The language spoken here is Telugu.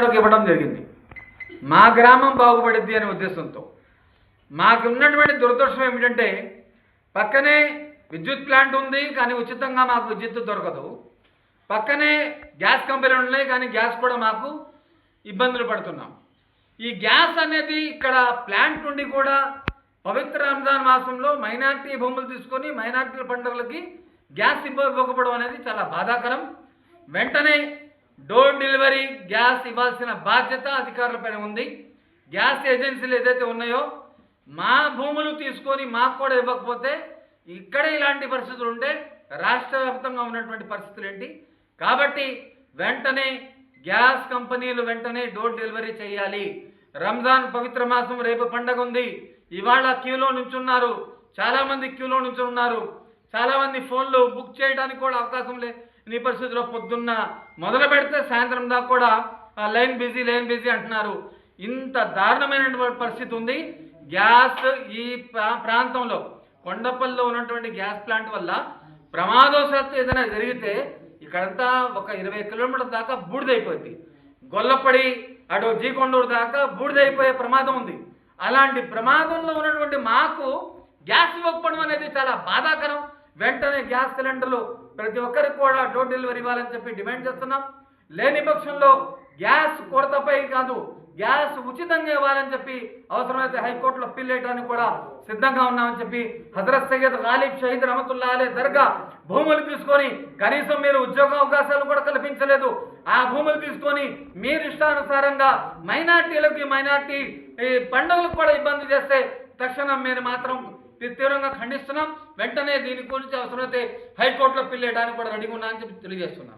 వాళ్ళకి ఇవ్వడం జరిగింది. మా గ్రామం బాగుపడిద్ది అనే ఉద్దేశంతో. మాకు ఉన్నటువంటి దురదృష్టం ఏమిటంటే పక్కనే విద్యుత్ ప్లాంట్ ఉంది, కానీ ఉచితంగా మాకు విద్యుత్ దొరకదు. పక్కనే గ్యాస్ కంపెనీలు ఉన్నాయి, కానీ గ్యాస్ కూడా మాకు ఇబ్బందులు పడుతున్నాం. ఈ గ్యాస్ అనేది ఇక్కడ ప్లాంట్ నుండి కూడా పవిత్ర రంజాన్ మాసంలో మైనార్టీ భూములు తీసుకొని మైనార్టీ పండుగలకి గ్యాస్ ఇవ్వకపోవడం అనేది చాలా బాధాకరం. వెంటనే డోర్ డెలివరీ గ్యాస్ ఇవ్వాల్సిన బాధ్యత అధికారులపైన ఉంది. గ్యాస్ ఏజెన్సీలు ఏదైతే ఉన్నాయో మా భూములు తీసుకొని మాకు కూడా ఇవ్వకపోతే ఇక్కడే ఇలాంటి పరిస్థితులు ఉంటే రాష్ట్ర వ్యాప్తంగా ఉన్నటువంటి పరిస్థితులు ఏంటి? కాబట్టి వెంటనే గ్యాస్ కంపెనీలు వెంటనే డోర్ డెలివరీ చేయాలి. రంజాన్ పవిత్ర మాసం, రేపు పండగ ఉంది. ఇవాళ క్యూలో నుంచున్నారు, చాలామంది క్యూలో నుంచున్నారు. చాలామంది ఫోన్లు బుక్ చేయడానికి కూడా అవకాశం లేని పరిస్థితిలో పొద్దున్న మొదలు పెడితే సాయంత్రం దాకా కూడా లైన్ బిజీ అంటున్నారు. ఇంత దారుణమైనటువంటి పరిస్థితి ఉంది. గ్యాస్ ఈ ప్రాంతంలో కొండపల్లిలో ఉన్నటువంటి గ్యాస్ ప్లాంట్ వల్ల ప్రమాదవశాత్తు ఏదైనా జరిగితే ఇక్కడంతా ఒక 20 కిలోమీటర్ల దాకా బూడిదైపోయింది. గొల్లపడి అటు జీకొండూరు దాకా బూడిదైపోయే ప్రమాదం ఉంది. అలాంటి ప్రమాదంలో ఉన్నటువంటి మాకు గ్యాస్ ఇవ్వకపోవడం అనేది చాలా బాధాకరం. వెంటనే గ్యాస్ సిలిండర్లు ప్రతి ఒక్కరికి కూడా డోర్ డెలివరీ ఇవ్వాలని చెప్పి డిమాండ్ చేస్తున్నాం. లేని పక్షంలో గ్యాస్ కొరతపై కాదు, గ్యాస్ ఉచితంగా ఇవ్వాలని చెప్పి అవసరమైతే హైకోర్టులో అప్పీల్ చేయడానికి కూడా సిద్ధంగా ఉన్నామని చెప్పి హజరత్ సయ్యద్ గాలిబ్ షహీద్ రహమతుల్లాహ్ అలైహి దర్గా భూములు తీసుకొని కనీసం మీరు ఉద్యోగ అవకాశాలు కూడా కల్పించలేదు. ఆ భూములు తీసుకొని మీరు ఇష్టానుసారంగా మైనార్టీ పండుగలకు కూడా ఇబ్బంది చేస్తే తక్షణం మీరు మాత్రం తీవ్రంగా ఖండిస్తున్నాం. వెంటనే దీని గురించి అవసరమైతే హైకోర్టులో అప్పీల్ చేయడానికి కూడా రెడీగా ఉన్నా అని చెప్పి తెలియజేస్తున్నాం.